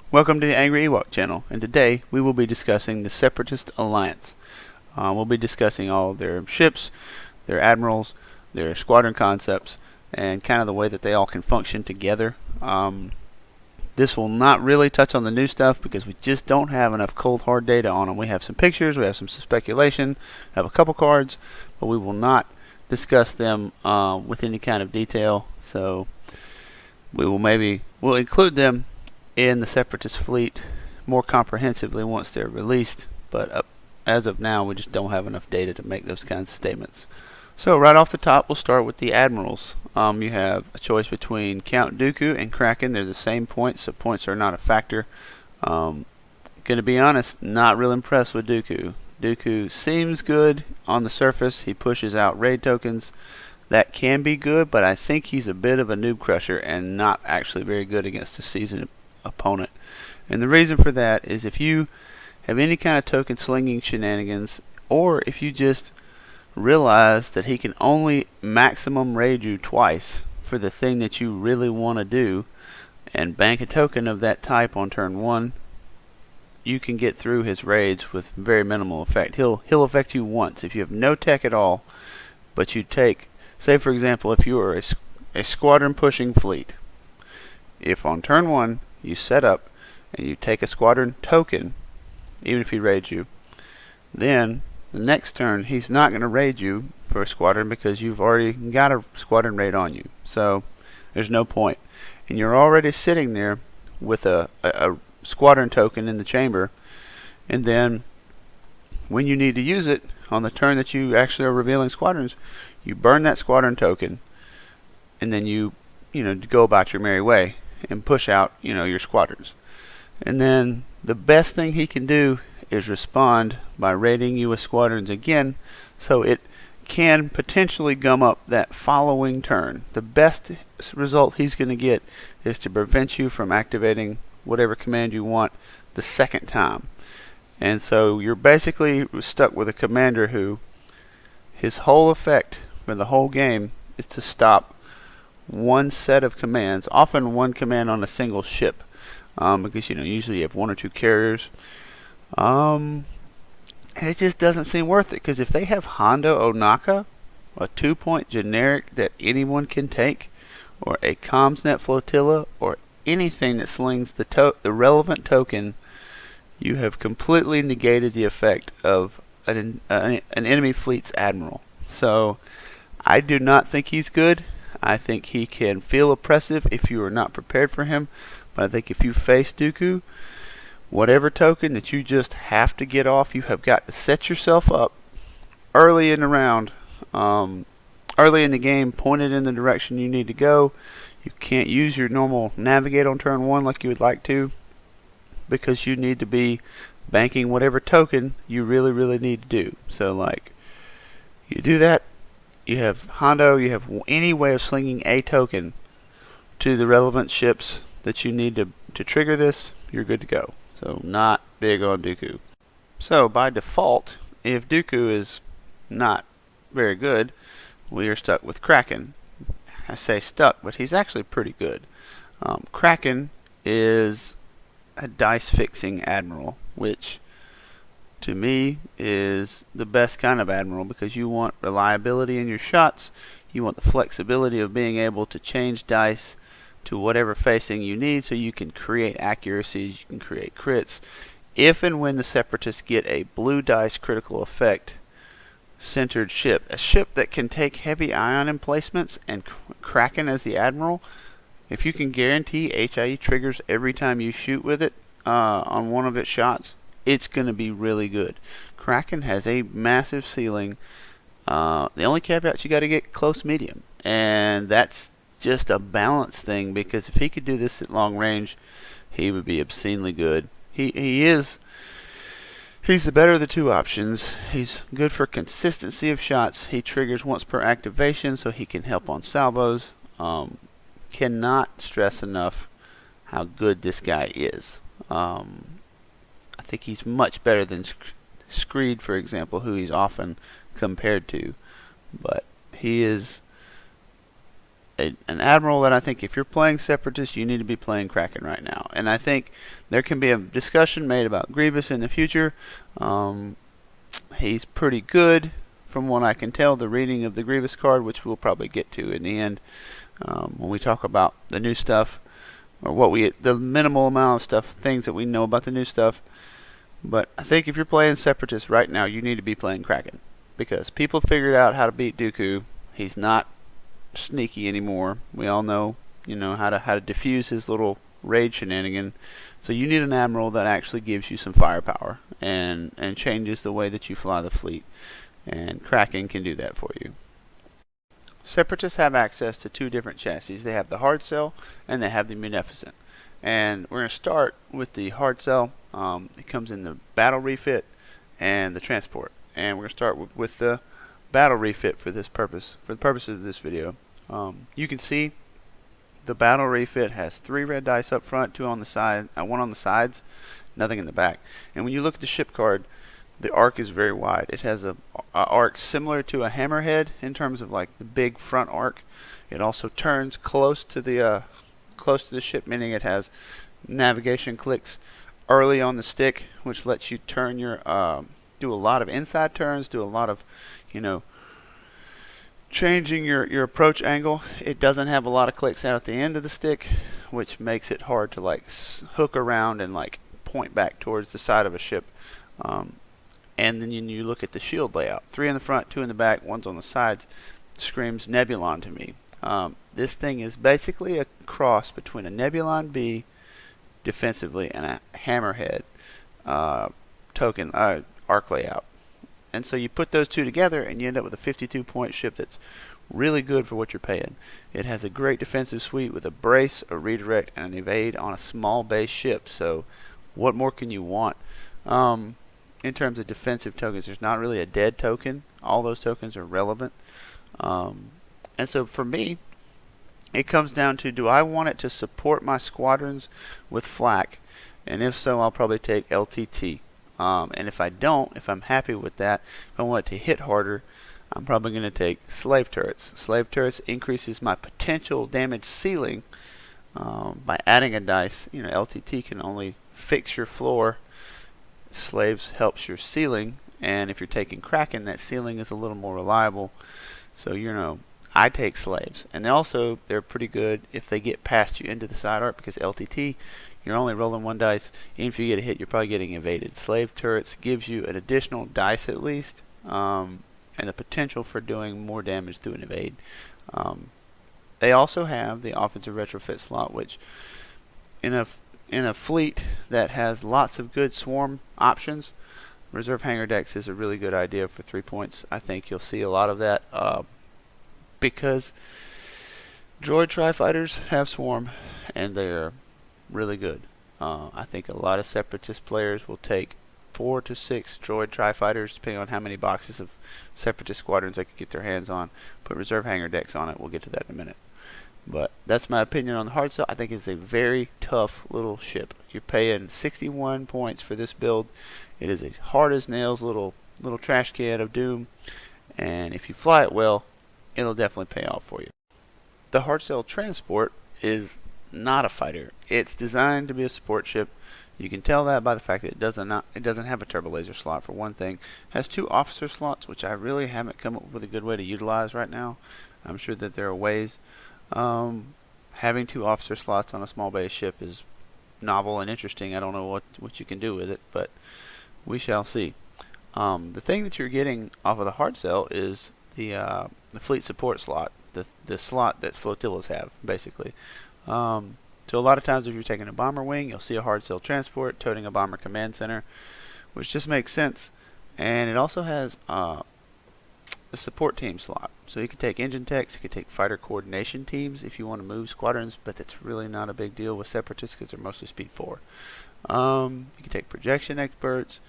Welcome to the Angry Ewok channel, and today we will be discussing the Separatist Alliance. We'll be discussing all of their ships, their admirals, their squadron concepts, and kind of the way that they all can function together. This will not really touch on the new stuff because we just don't have enough cold hard data on them. We have some pictures, we have some speculation, have a couple cards, but we will not discuss them with any kind of detail. So we'll include them in the Separatist fleet more comprehensively once they're released, but as of now we just don't have enough data to make those kinds of statements. So right off the top, we'll start with the admirals. You have a choice between Count Dooku and Kraken. They're the same points, so points are not a factor. Gonna be honest, not real impressed with Dooku. Dooku seems good on the surface. He pushes out raid tokens. That can be good, but I think he's a bit of a noob crusher and not actually very good against a seasoned opponent. And the reason for that is if you have any kind of token slinging shenanigans, or if you just realize that he can only maximum raid you twice for the thing that you really want to do, and bank a token of that type on turn 1, you can get through his raids with very minimal effect. He'll affect you once if you have no tech at all, but you take, say for example, if you are a squadron pushing fleet, if on turn 1 you set up and you take a squadron token, even if he raids you, then the next turn he's not going to raid you for a squadron because you've already got a squadron raid on you. So there's no point. And you're already sitting there with a squadron token in the chamber, and then when you need to use it on the turn that you actually are revealing squadrons, you burn that squadron token, and then you go about your merry way and push out your squadrons. And then the best thing he can do is respond by raiding you with squadrons again, so it can potentially gum up that following turn. The best result he's going to get is to prevent you from activating whatever command you want the second time. And so you're basically stuck with a commander who his whole effect for the whole game is to stop one set of commands, often one command on a single ship, because usually you have one or two carriers. It just doesn't seem worth it, because if they have Hondo Onaka, a 2-point generic that anyone can take, or a Comsnet flotilla, or anything that slings the relevant token, you have completely negated the effect of an enemy fleet's admiral. So I do not think he's good. I think he can feel oppressive if you are not prepared for him, but I think if you face Dooku, whatever token that you just have to get off, you have got to set yourself up early in the round, early in the game, pointed in the direction you need to go. You can't use your normal navigate on turn 1 like you would like to, because you need to be banking whatever token you really need to do. So like, you do that, you have Hondo, you have any way of slinging a token to the relevant ships that you need to trigger this, you're good to go. So not big on Dooku. So by default, if Dooku is not very good, we are stuck with Kraken. I say stuck, but he's actually pretty good. Kraken is a dice fixing admiral, which to me is the best kind of admiral, because you want reliability in your shots, you want the flexibility of being able to change dice to whatever facing you need, so you can create accuracies, you can create crits. If and when the Separatists get a blue dice critical effect centered ship, a ship that can take heavy ion emplacements, and Kraken as the admiral, if you can guarantee HIE triggers every time you shoot with it on one of its shots, it's going to be really good. Kraken has a massive ceiling. The only caveat, you got to get close medium, and that's just a balance thing, because if he could do this at long range, he would be obscenely good. He's the better of the two options. He's good for consistency of shots. He triggers once per activation, so he can help on salvos. Cannot stress enough how good this guy is. I think he's much better than Screed, for example, who he's often compared to. But he is an admiral that I think if you're playing Separatists, you need to be playing Kraken right now. And I think there can be a discussion made about Grievous in the future. He's pretty good from what I can tell, the reading of the Grievous card, which we'll probably get to in the end when we talk about the new stuff, or the minimal amount of stuff, things that we know about the new stuff. But I think if you're playing Separatists right now, you need to be playing Kraken, because people figured out how to beat Dooku. He's not sneaky anymore. We all know, how to diffuse his little raid shenanigan. So you need an admiral that actually gives you some firepower and changes the way that you fly the fleet. And Kraken can do that for you. Separatists have access to two different chassis. They have the Hardcell and they have the Munificent. And we're going to start with the Hardcell. It comes in the battle refit and the transport. And we're going to start with the battle refit for this purpose, for the purposes of this video. You can see the battle refit has 3 red dice up front, 2 on the side, 1 on the sides, nothing in the back. And when you look at the ship card, the arc is very wide. It has a arc similar to a hammerhead in terms of like the big front arc. It also turns close to the ship, meaning it has navigation clicks early on the stick, which lets you turn your do a lot of inside turns, do a lot of changing your approach angle. It doesn't have a lot of clicks out at the end of the stick, which makes it hard to like hook around and like point back towards the side of a ship. And then you look at the shield layout, 3 in the front, 2 in the back, 1's on the sides. Screams Nebulon to me. This thing is basically a cross between a Nebulon B defensively and a Hammerhead token arc layout. And so you put those two together and you end up with a 52-point ship that's really good for what you're paying. It has a great defensive suite with a brace, a redirect, and an evade on a small base ship. So what more can you want? In terms of defensive tokens, there's not really a dead token. All those tokens are relevant. And so for me, it comes down to, do I want it to support my squadrons with flak? And if so, I'll probably take LTT. And if I don't, if I'm happy with that, if I want it to hit harder, I'm probably going to take slave turrets. Slave turrets increases my potential damage ceiling by adding a dice. LTT can only fix your floor. Slaves helps your ceiling, and if you're taking Kraken, that ceiling is a little more reliable. So I take slaves, and they're pretty good if they get past you into the side arc, because LTT, you're only rolling 1 dice. Even if you get a hit, you're probably getting evaded. Slave turrets gives you an additional dice at least, and the potential for doing more damage through an evade. They also have the offensive retrofit slot, which in a fleet that has lots of good swarm options, reserve hangar decks is a really good idea for 3 points. I think you'll see a lot of that because droid tri-fighters have swarm and they're really good. I think a lot of Separatist players will take 4 to 6 droid tri-fighters, depending on how many boxes of Separatist Squadrons they could get their hands on. Put reserve hangar decks on it. We'll get to that in a minute. But that's my opinion on the Hardcell. I think it's a very tough little ship. You're paying 61 points for this build. It is a hard as nails little trash can of doom, and if you fly it well, it'll definitely pay off for you. The Hardcell Transport is not a fighter. It's designed to be a support ship. You can tell that by the fact that it doesn't have a turbo laser slot, for one thing. It has 2 officer slots, which I really haven't come up with a good way to utilize right now. I'm sure that there are ways. Having 2 officer slots on a small base ship is novel and interesting. I don't know what you can do with it, but we shall see. The thing that you're getting off of the Hardcell is the fleet support slot, the slot that flotillas have, basically. So a lot of times if you're taking a bomber wing, you'll see a Hardcell Transport toting a bomber command center, which just makes sense. And it also has a support team slot. So you can take engine techs, you can take fighter coordination teams if you want to move squadrons, but that's really not a big deal with Separatists because they're mostly speed 4. You can take projection experts.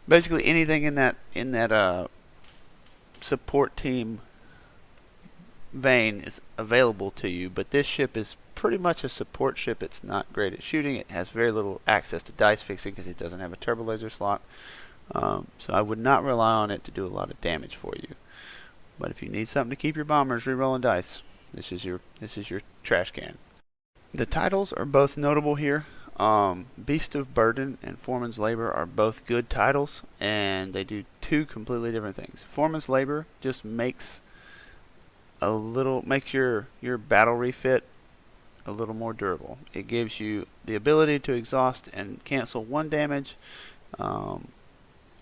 Basically anything in that support team vein is available to you, but this ship is pretty much a support ship. It's not great at shooting. It has very little access to dice fixing because it doesn't have a turbo laser slot. So I would not rely on it to do a lot of damage for you. But if you need something to keep your bombers re-rolling dice, This is your trash can. The titles are both notable here. Beast of Burden and Foreman's Labor are both good titles, and they do two completely different things. Foreman's Labor just makes your battle refit a little more durable. It gives you the ability to exhaust and cancel 1 damage on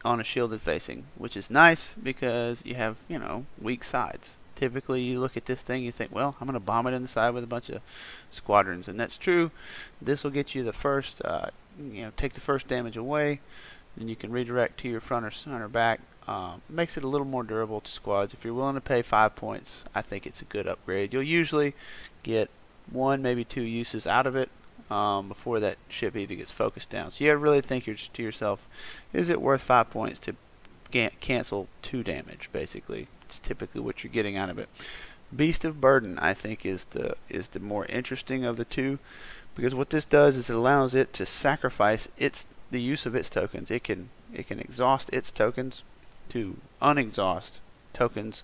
a shielded facing, which is nice because you have, weak sides. Typically, you look at this thing, you think, well, I'm going to bomb it in the side with a bunch of squadrons, and that's true. This will get you the first, take the first damage away, and you can redirect to your front or center back. Makes it a little more durable to squads. If you're willing to pay 5 points, I think it's a good upgrade. You'll usually get 1, maybe 2 uses out of it before that ship even gets focused down. So you gotta really think to yourself, is it worth 5 points to cancel 2 damage, basically? It's typically what you're getting out of it. Beast of Burden, I think, is the more interesting of the two, because what this does is it allows it to sacrifice the use of its tokens. It can exhaust its tokens to unexhaust tokens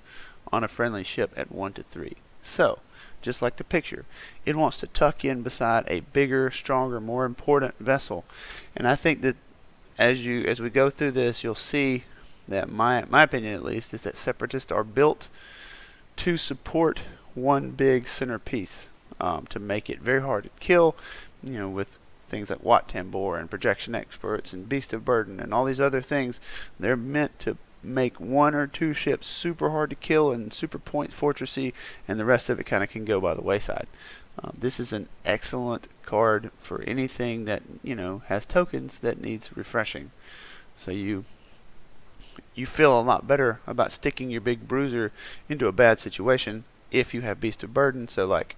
on a friendly ship at 1 to 3. So, just like the picture, it wants to tuck in beside a bigger, stronger, more important vessel. And I think that as we go through this, you'll see that my opinion, at least, is that Separatists are built to support one big centerpiece, to make it very hard to kill, with things like Watt Tambor and Projection Experts and Beast of Burden and all these other things. They're meant to make 1 or 2 ships super hard to kill and super point fortressy, and the rest of it kind of can go by the wayside. This is an excellent card for anything that has tokens that needs refreshing. So you feel a lot better about sticking your big bruiser into a bad situation if you have Beast of Burden. So like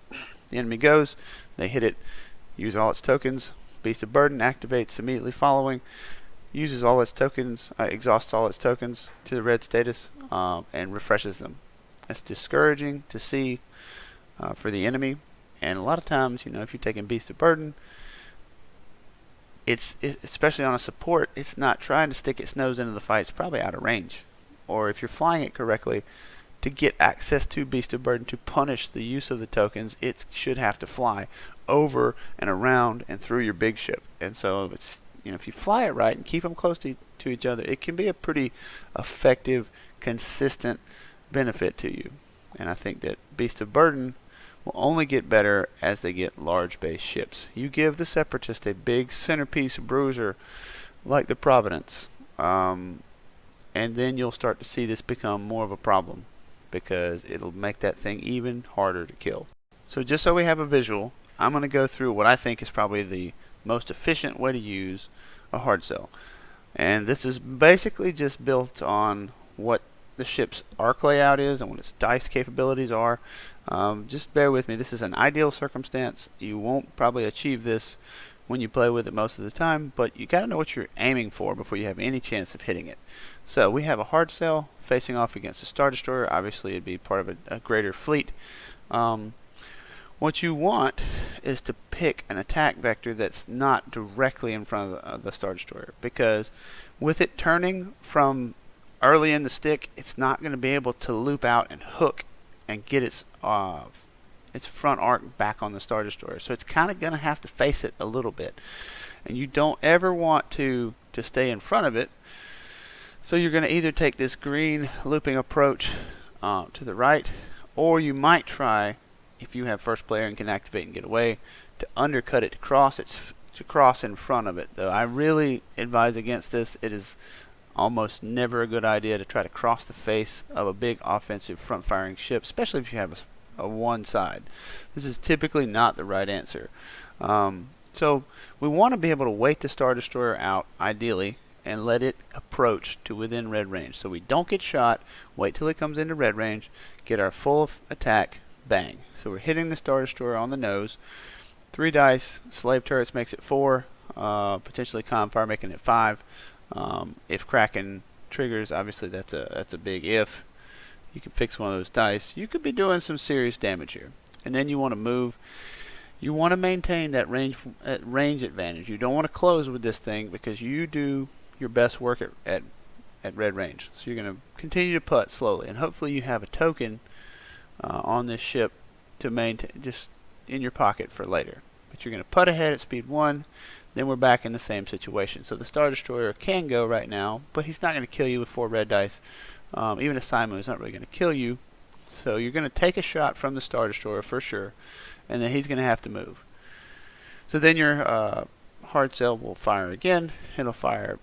the enemy goes, they hit it, use all its tokens, Beast of Burden activates immediately following, uses all its tokens, exhausts all its tokens to the red status, and refreshes them. That's discouraging to see for the enemy, and a lot of times, if you're taking Beast of Burden, especially on a support, it's not trying to stick its nose into the fight. It's probably out of range. Or if you're flying it correctly, to get access to Beast of Burden to punish the use of the tokens, it should have to fly over and around and through your big ship. And so if you fly it right and keep them close to each other, it can be a pretty effective, consistent benefit to you. And I think that Beast of Burden will only get better as they get large base ships. You give the Separatist a big centerpiece bruiser like the Providence, and then you'll start to see this become more of a problem, because it'll make that thing even harder to kill. So just so we have a visual, I'm going to go through what I think is probably the most efficient way to use a hardcell. And this is basically just built on what the ship's arc layout is and what its dice capabilities are. Just bear with me. This is an ideal circumstance. You won't probably achieve this when you play with it most of the time, but you got to know what you're aiming for before you have any chance of hitting it. So we have a hardcell facing off against a Star Destroyer. Obviously, it'd be part of a greater fleet. What you want is to pick an attack vector that's not directly in front of the Star Destroyer, because with it turning from early in the stick, it's not going to be able to loop out and hook and get its front arc back on the Star Destroyer. So it's kind of going to have to face it a little bit, and you don't ever want to stay in front of it. So you're going to either take this green looping approach to the right, or you might try, if you have first player and can activate and get away, to undercut it to cross in front of it. Though I really advise against this. It is almost never a good idea to try to cross the face of a big offensive front firing ship, especially if you have a one side. This is typically not the right answer. So we want to be able to wait the Star Destroyer out, ideally, and let it approach to within red range. So we don't get shot, wait till it comes into red range, get our full attack, bang. So we're hitting the Star Destroyer on the nose. 3 dice, slave turrets makes it 4, potentially Confire making it 5. If Kraken triggers, obviously that's a big if. You can fix one of those dice. You could be doing some serious damage here. And then you want to move. You want to maintain that range advantage. You don't want to close with this thing, because you do your best work at red range. So you're going to continue to putt slowly, and hopefully you have a token on this ship to maintain, just in your pocket for later. But you're going to put ahead at speed 1, then we're back in the same situation. So the Star Destroyer can go right now, but he's not going to kill you with 4 red dice. Even a Simon is not really going to kill you. So you're going to take a shot from the Star Destroyer for sure, and then he's going to have to move. So then your Hardcell will fire again. It'll fire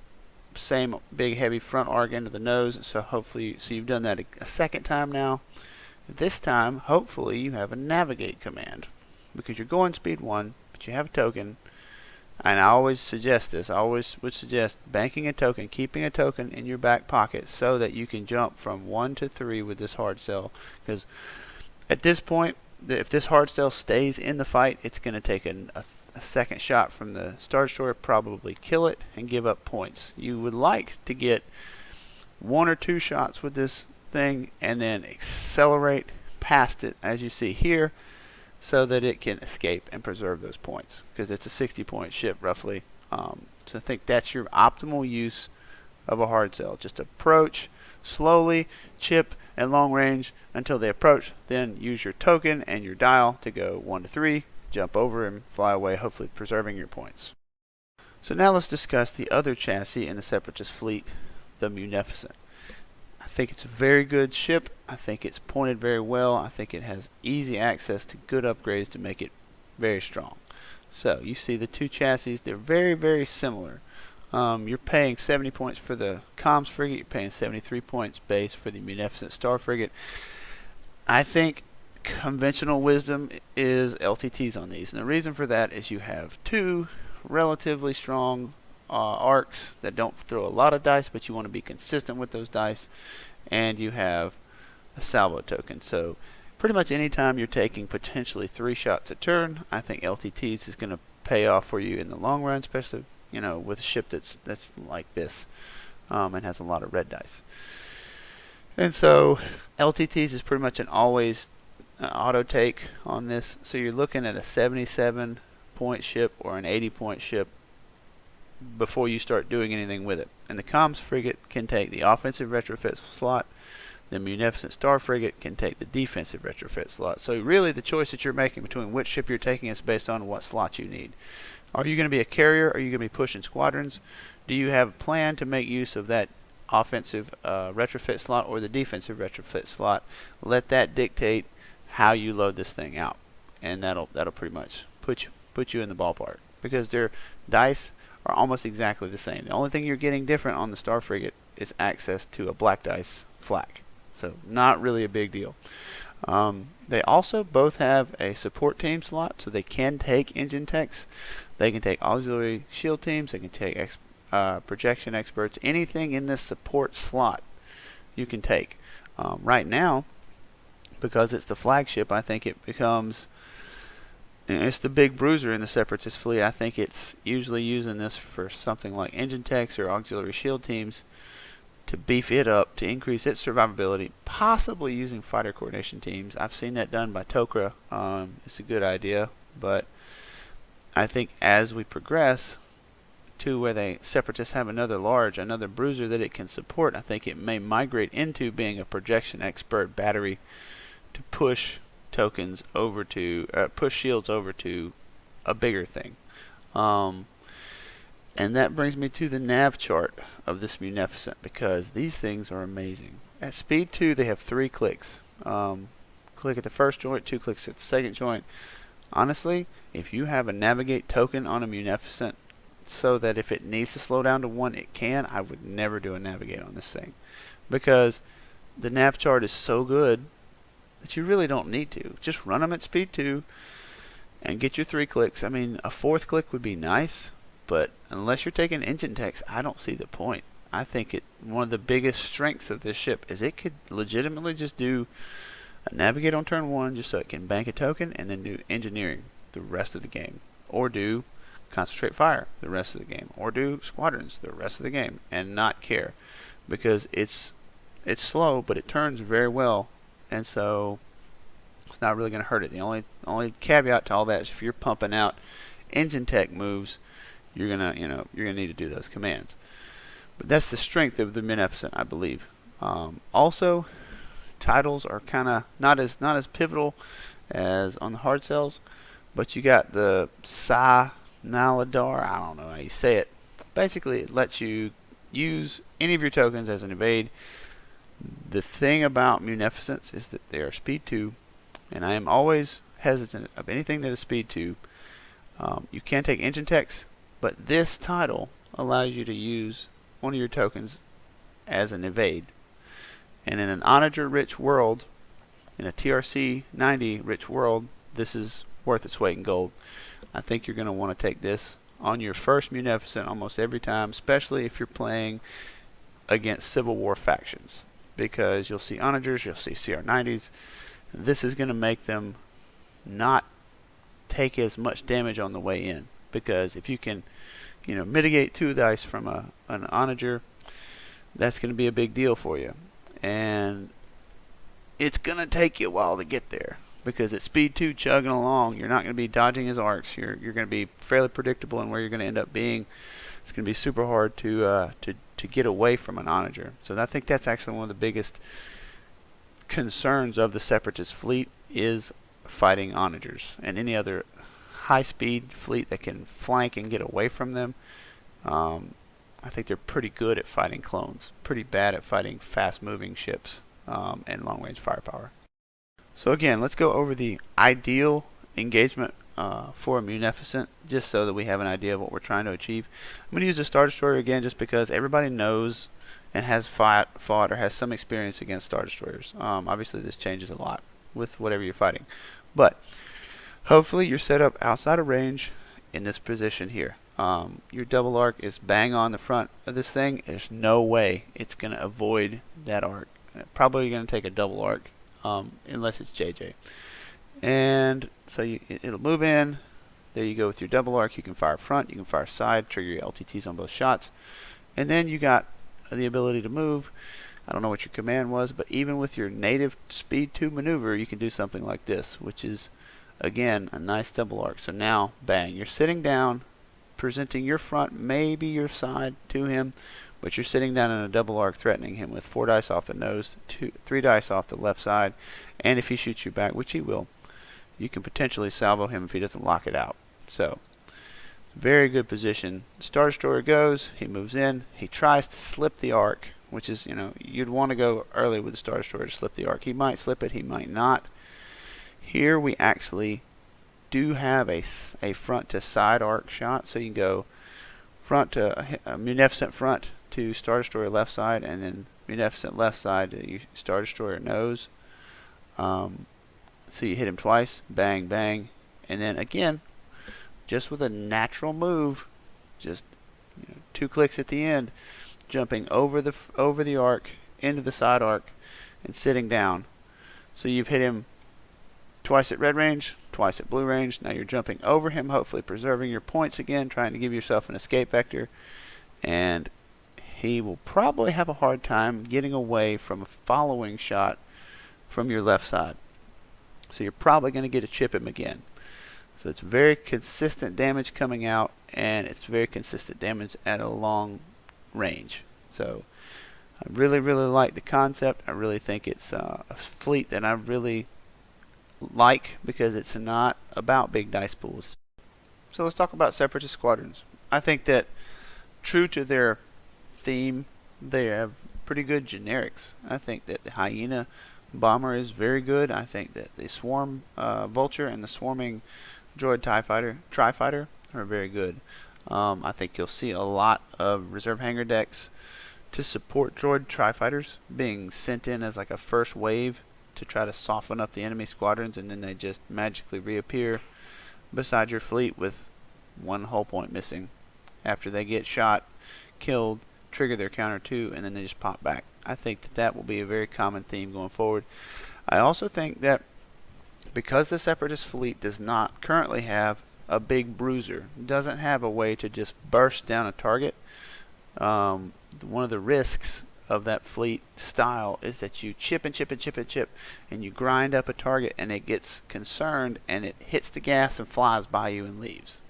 same big heavy front arc into the nose. So hopefully, so you've done that a second time now. This time, hopefully, you have a navigate command because you're going speed 1, but you have a token. And I always suggest this. I always would suggest banking a token, keeping a token in your back pocket so that you can jump from 1 to 3 with this Hardcell. Because at this point, if this Hardcell stays in the fight, it's going to take a second shot from the Star Destroyer, probably kill it, and give up points. You would like to get 1 or 2 shots with this thing and then accelerate past it, as you see here, so that it can escape and preserve those points, because it's a 60-point ship roughly. So I think that's your optimal use of a Hardcell. Just approach slowly, chip and long range until they approach, then use your token and your dial to go 1 to 3, jump over and fly away, hopefully preserving your points. So now let's discuss the other chassis in the Separatist fleet, the Munificent. I think it's a very good ship. I think it's pointed very well. I think it has easy access to good upgrades to make it very strong. So you see the 2 chassis, they're very, very similar. You're paying 70 points for the Comms Frigate, you're paying 73 points base for the Munificent Star Frigate. I think conventional wisdom is LTTs on these, and the reason for that is you have 2 relatively strong arcs that don't throw a lot of dice, but you want to be consistent with those dice, and you have a salvo token. So pretty much any time you're taking potentially 3 shots a turn, I think LTTs is going to pay off for you in the long run, especially with a ship that's like this and has a lot of red dice. And so LTTs is pretty much an always auto take on this. So you're looking at a 77 point ship or an 80 point ship before you start doing anything with it. And the Comms Frigate can take the offensive retrofit slot. The Munificent Star Frigate can take the defensive retrofit slot. So really the choice that you're making between which ship you're taking is based on what slot you need. Are you going to be a carrier? Are you going to be pushing squadrons? Do you have a plan to make use of that offensive retrofit slot or the defensive retrofit slot? Let that dictate how you load this thing out, and that'll pretty much put you in the ballpark, because their dice are almost exactly the same. The only thing you're getting different on the Star Frigate is access to a black dice flak. So not really a big deal. They also both have a support team slot, so they can take engine techs, they can take auxiliary shield teams, they can take projection experts, anything in this support slot you can take. Right now, because it's the flagship, I think it becomes, it's the big bruiser in the Separatist fleet. I think it's usually using this for something like engine techs or auxiliary shield teams to beef it up, to increase its survivability, possibly using fighter coordination teams. I've seen that done by Tok'ra. It's a good idea, but I think as we progress to where the Separatists have another bruiser that it can support, I think it may migrate into being a projection expert battery to push tokens over to push shields over to a bigger thing. And that brings me to the nav chart of this Munificent, because these things are amazing. At speed 2 they have 3 clicks. Click at the first joint, 2 clicks at the second joint. Honestly, if you have a navigate token on a Munificent so that if it needs to slow down to 1 it can, I would never do a navigate on this thing, because the nav chart is so good that you really don't need to. Just run them at speed 2 and get your 3 clicks. I mean, a 4th click would be nice, but unless you're taking engine techs, I don't see the point. I think one of the biggest strengths of this ship is it could legitimately just do a navigate on turn 1 just so it can bank a token and then do engineering the rest of the game, or do concentrate fire the rest of the game, or do squadrons the rest of the game, and not care, because it's slow but it turns very well, and so it's not really going to hurt it. The only caveat to all that is if you're pumping out engine tech moves, you're gonna need to do those commands. But that's the strength of the Munificent, I believe. Also, titles are kind of not as pivotal as on the hard cells, but you got the Naladar, I don't know how you say it. Basically, it lets you use any of your tokens as an evade. The thing about Munificents is that they are speed 2, and I am always hesitant of anything that is speed 2. You can take engine techs, but this title allows you to use one of your tokens as an evade. And in an onager rich world, in a TRC 90 rich world, this is worth its weight in gold. I think you're going to want to take this on your first Munificent almost every time, especially if you're playing against Civil War factions, because you'll see onagers, you'll see CR90s. This is going to make them not take as much damage on the way in, because if you can, mitigate 2 dice from an onager, that's going to be a big deal for you. And it's going to take you a while to get there, because at speed 2 chugging along, you're not going to be dodging his arcs. You're going to be fairly predictable in where you're going to end up being. It's going to be super hard to get away from an onager. So I think that's actually one of the biggest concerns of the Separatist fleet, is fighting onagers and any other high-speed fleet that can flank and get away from them. I think they're pretty good at fighting clones, pretty bad at fighting fast-moving ships and long-range firepower. So again, let's go over the ideal engagement for a Munificent, just so that we have an idea of what we're trying to achieve. I'm going to use the Star Destroyer again, just because everybody knows and has fought or has some experience against Star Destroyers. Obviously, this changes a lot with whatever you're fighting, but hopefully you're set up outside of range in this position here. Your double arc is bang on the front of this thing. There's no way it's going to avoid that arc. Probably going to take a double arc, unless it's JJ. And so it'll move in. There you go with your double arc. You can fire front, you can fire side, trigger your LTTs on both shots. And then you got the ability to move. I don't know what your command was, but even with your native speed 2 maneuver, you can do something like this, which is, again, a nice double arc. So now, bang, you're sitting down, presenting your front, maybe your side to him, but you're sitting down in a double arc, threatening him with 4 dice off the nose, 3 dice off the left side, and if he shoots you back, which he will, you can potentially salvo him if he doesn't lock it out. So, very good position. Star Destroyer goes, he moves in, he tries to slip the arc, which is, you'd want to go early with the Star Destroyer to slip the arc. He might slip it, he might not. Here we actually do have a front to side arc shot, so you can go front to Munificent front to Star Destroyer left side, and then Munificent left side to Star Destroyer nose. So you hit him twice, bang, bang, and then again, just with a natural move, just 2 clicks at the end, jumping over the arc into the side arc and sitting down. So you've hit him twice at red range, twice at blue range. Now you're jumping over him, hopefully preserving your points again, trying to give yourself an escape vector, and he will probably have a hard time getting away from a following shot from your left side. So you're probably going to get to chip him again. So it's very consistent damage coming out, and it's very consistent damage at a long range. So I really, really like the concept. I really think it's a fleet that I really like, because it's not about big dice pools. So let's talk about Separatist Squadrons. I think that, true to their theme, they have pretty good generics. I think that the Hyena Bomber is very good. I think that the Swarm Vulture and the Swarming Droid Tri-Fighter are very good. I think you'll see a lot of reserve hangar decks to support Droid Tri-Fighters being sent in as like a first wave to try to soften up the enemy squadrons, and then they just magically reappear beside your fleet with 1 hull point missing after they get shot, killed, trigger their counter 2, and then they just pop back. I think that will be a very common theme going forward. I also think that because the Separatist fleet does not currently have a big bruiser, doesn't have a way to just burst down a target, one of the risks of that fleet style is that you chip and chip and chip and chip, and you grind up a target, and it gets concerned, and it hits the gas and flies by you and leaves.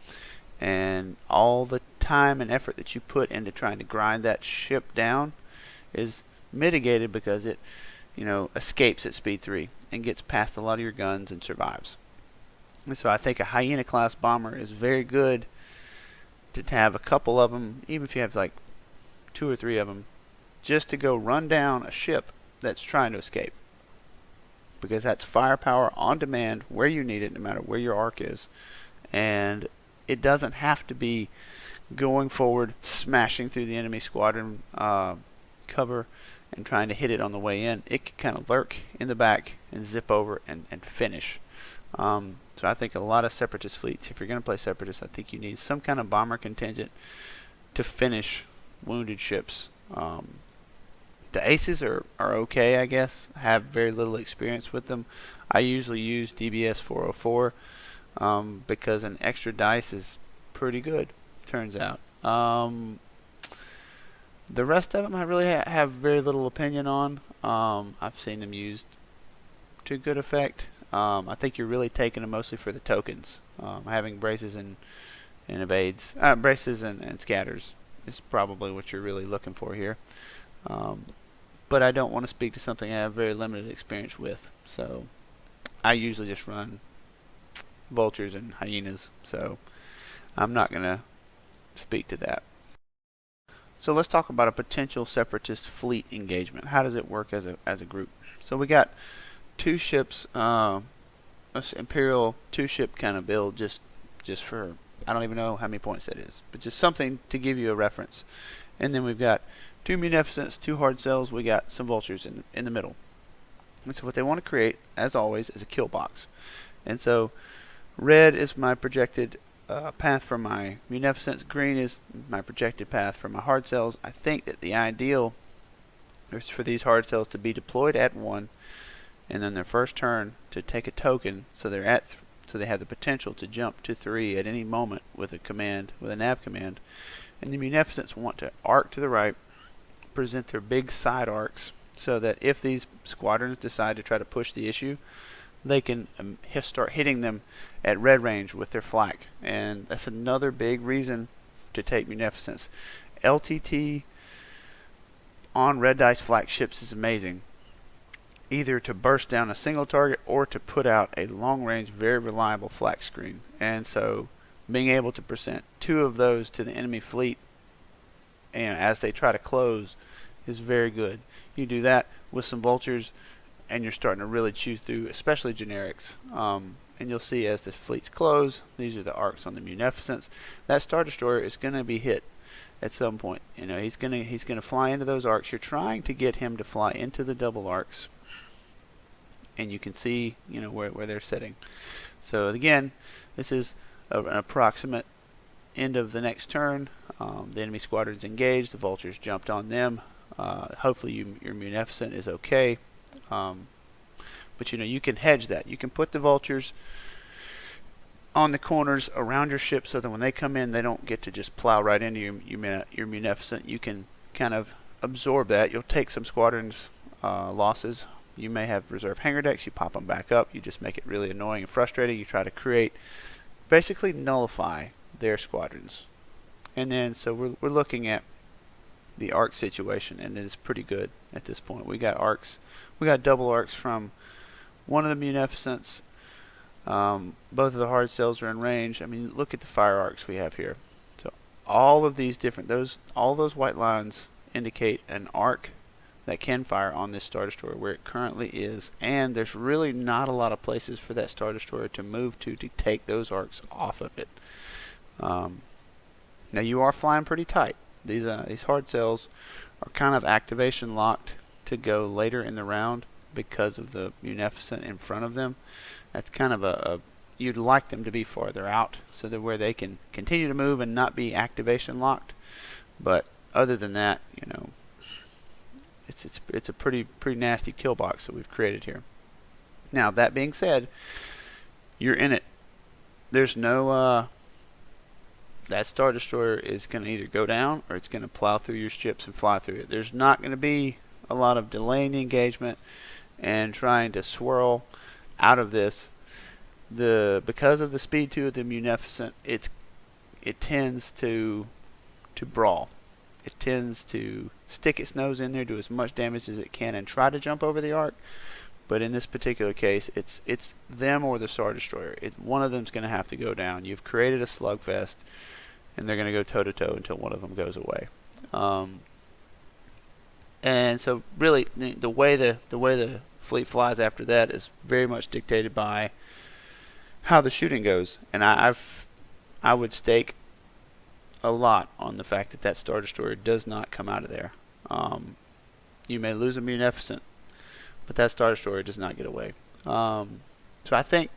And all the time and effort that you put into trying to grind that ship down is mitigated because escapes at speed 3 and gets past a lot of your guns and survives. And so I think a Hyena class bomber is very good to have a couple of them, even if you have like 2 or 3 of them, just to go run down a ship that's trying to escape, because that's firepower on demand where you need it, no matter where your arc is. And it doesn't have to be going forward, smashing through the enemy squadron cover and trying to hit it on the way in. It can kind of lurk in the back and zip over and finish. So I think a lot of Separatist fleets, if you're going to play Separatists, I think you need some kind of bomber contingent to finish wounded ships. The aces are okay, I guess. I have very little experience with them. I usually use DBS 404 because an extra dice is pretty good, turns out. The rest of them I really have very little opinion on. I've seen them used to good effect. I think you're really taking them mostly for the tokens. Having braces and evades, braces and scatters is probably what you're really looking for here. But I don't want to speak to something I have very limited experience with, so I usually just run vultures and hyenas, so I'm not going to speak to that. So let's talk about a potential Separatist fleet engagement. How does it work as a group? So we got 2 ships, Imperial 2-ship kind of build, just for, I don't even know how many points that is, but just something to give you a reference. And then we've got 2 Munificents, 2 Hardcells, we got some vultures in the middle. And so what they want to create, as always, is a kill box. And so red is my projected path for my Munificents, green is my projected path for my Hardcells. I think that the ideal is for these Hardcells to be deployed at 1, and then their first turn to take a token, so they're at so they have the potential to jump to 3 at any moment with a nav command. And the Munificents want to arc to the right, present their big side arcs, so that if these squadrons decide to try to push the issue, they can start hitting them at red range with their flak. And that's another big reason to take Munificents. LTT on red dice flak ships is amazing, either to burst down a single target or to put out a long range, very reliable flak screen. And so being able to present 2 of those to the enemy fleet and as they try to close is very good. You do that with some vultures and you're starting to really chew through, especially generics. And you'll see as the fleets close, these are the arcs on the Munificents. That Star Destroyer is going to be hit at some point. He's going to fly into those arcs. You're trying to get him to fly into the double arcs, and you can see where they're sitting. So again, this is an approximate end of the next turn. The enemy squadron's engaged, the vultures jumped on them. Hopefully your Munificent is okay, but you can hedge that. You can put the vultures on the corners around your ship so that when they come in, they don't get to just plow right into your Munificent. You can kind of absorb that. You'll take some squadrons losses. You may have reserve hangar decks. You pop them back up. You just make it really annoying and frustrating. You try to basically nullify their squadrons. And then so we're looking at the arc situation, and it is pretty good at this point. We got arcs. We got double arcs from one of the Munificents. Both of the Hardcells are in range. I mean, look at the fire arcs we have here. So all of these different, all those white lines indicate an arc that can fire on this Star Destroyer where it currently is, and there's really not a lot of places for that Star Destroyer to move to take those arcs off of it. Now you are flying pretty tight. These Hardcells are kind of activation locked to go later in the round because of the Munificent in front of them. That's kind of you'd like them to be farther out so that where they can continue to move and not be activation locked. But other than that, it's a pretty nasty kill box that we've created here. Now that being said, you're in it. There's no that Star Destroyer is going to either go down or it's going to plow through your ships and fly through it. There's not going to be a lot of delaying the engagement and trying to swirl out of this. Because of the speed 2 of the Munificent, it tends to brawl. it tends to stick its nose in there, do as much damage as it can, and try to jump over the arc. But in this particular case, it's them or the Star Destroyer. One of them's going to have to go down. You've created a slugfest, and they're going to go toe to toe until one of them goes away. And so, really, the way the fleet flies after that is very much dictated by how the shooting goes. And I would stake a lot on the fact that that Star Destroyer does not come out of there. You may lose a Munificent, but that Star Destroyer does not get away. So I think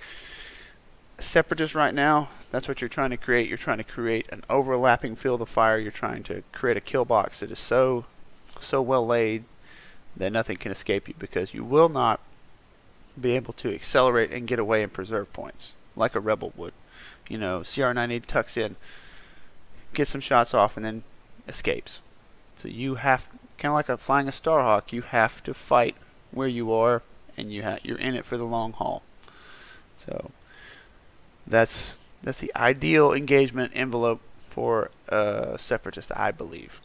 Separatists right now, that's what you're trying to create. You're trying to create an overlapping field of fire. You're trying to create a kill box that is so well laid that nothing can escape you, because you will not be able to accelerate and get away and preserve points like a rebel would. You know, CR-90 tucks in, gets some shots off, and then escapes. So you have, kind of like flying a Starhawk, you have to fight where you are, and you're in it for the long haul. So that's the ideal engagement envelope for a Separatist, I believe.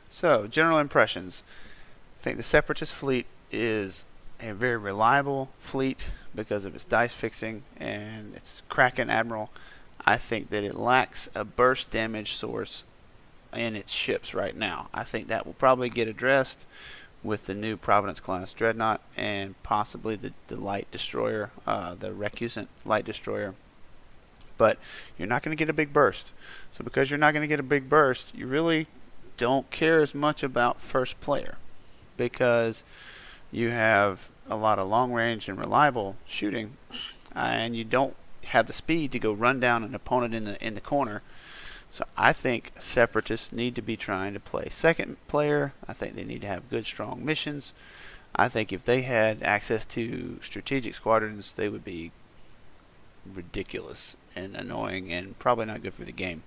So, general impressions. I think the Separatist fleet is a very reliable fleet because of its dice fixing and its Kraken Admiral. I think that it lacks a burst damage source in its ships right now. I think that will probably get addressed with the new Providence class Dreadnought and possibly the light destroyer, the Recusant light destroyer. But you're not going to get a big burst. So because you're not going to get a big burst, you really don't care as much about first player, because you have a lot of long range and reliable shooting, and you don't have the speed to go run down an opponent in the corner. So I think Separatists need to be trying to play second player. I think they need to have good, strong missions. I think if they had access to strategic squadrons, they would be ridiculous and annoying and probably not good for the game.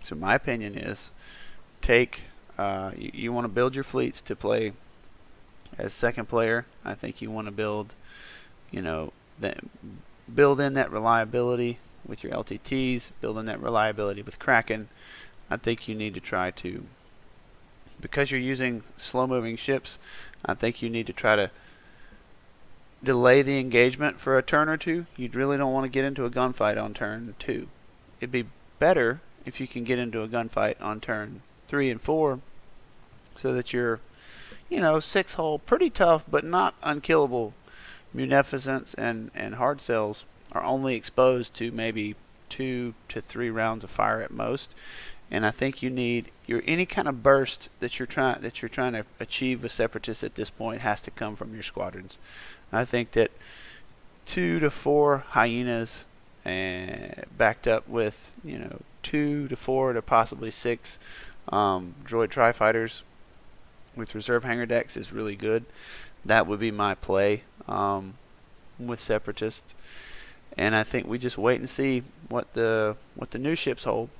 So my opinion is, you want to build your fleets to play as second player. I think you want to build in that reliability with your LTTs, build in that reliability with Kraken. I think you need to try to, because you're using slow-moving ships, I think you need to try to delay the engagement for a turn or two. You really don't want to get into a gunfight on turn 2. It'd be better if you can get into a gunfight on turn 3 and 4, so that you're, 6-hull, pretty tough but not unkillable Munificents and Hardcells are only exposed to maybe 2 to 3 rounds of fire at most. And I think you need any kind of burst that you're trying to achieve with Separatists at this point has to come from your squadrons. I think that 2 to 4 hyenas and backed up with 2 to 4 to possibly 6 droid tri-fighters with reserve hangar decks is really good. That would be my play with Separatists. And I think we just wait and see what the new ships hold.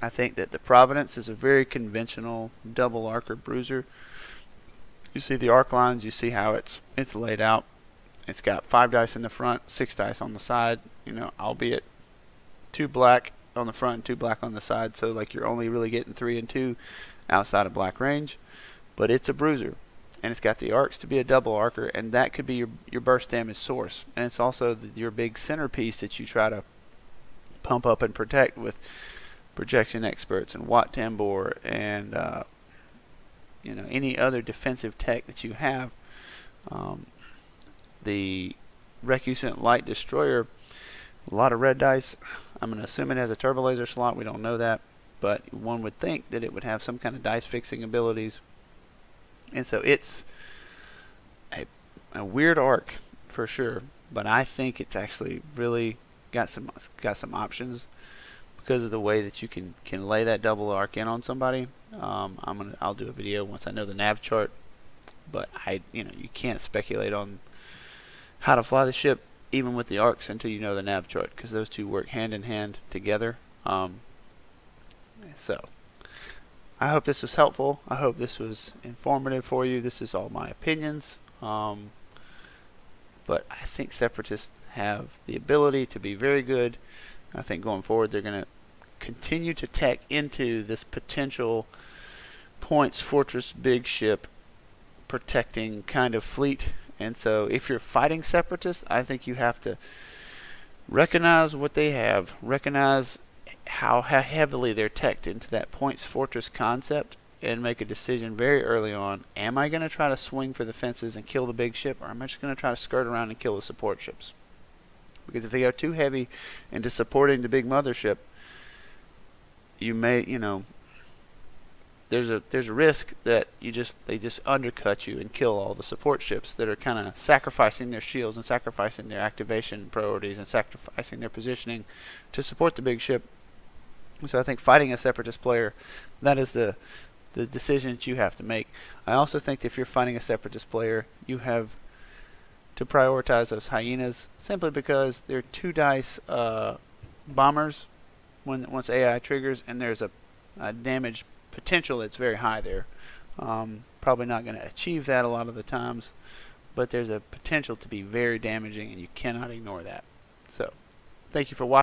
I think that the Providence is a very conventional double archer bruiser. You see the arc lines, you see how it's laid out. It's got 5 dice in the front, 6 dice on the side, albeit 2 black on the front and 2 black on the side, so like you're only really getting 3 and 2 outside of black range. But it's a bruiser, and it's got the arcs to be a double archer, and that could be your burst damage source. And it's also your big centerpiece that you try to pump up and protect with projection experts and Watt Tambor and any other defensive tech that you have. The Recusant light destroyer, a lot of red dice. I'm going to assume it has a turbo laser slot. We don't know that, but one would think that it would have some kind of dice fixing abilities. And so it's a weird arc for sure, but I think it's actually really got some options because of the way that you can lay that double arc in on somebody. I'll do a video once I know the nav chart, but you can't speculate on how to fly the ship even with the arcs until you know the nav chart, because those two work hand in hand together. So I hope this was helpful. I hope this was informative for you. This is all my opinions, but I think Separatists have the ability to be very good. I think going forward they're going to continue to tech into this potential points fortress big ship protecting kind of fleet. And so if you're fighting Separatists, I think you have to recognize what they have, recognize how heavily they're teched into that points fortress concept, and make a decision very early on. Am I going to try to swing for the fences and kill the big ship, or am I just going to try to skirt around and kill the support ships? Because if they go too heavy into supporting the big mothership, you may, there's a risk that they just undercut you and kill all the support ships that are kind of sacrificing their shields and sacrificing their activation priorities and sacrificing their positioning to support the big ship. So I think fighting a Separatist player, that is the decision that you have to make. I also think that if you're fighting a Separatist player, you have to prioritize those hyenas, simply because they're 2 dice bombers once AI triggers, and there's a damage potential that's very high there. Probably not going to achieve that a lot of the times, but there's a potential to be very damaging, and you cannot ignore that. So, thank you for watching.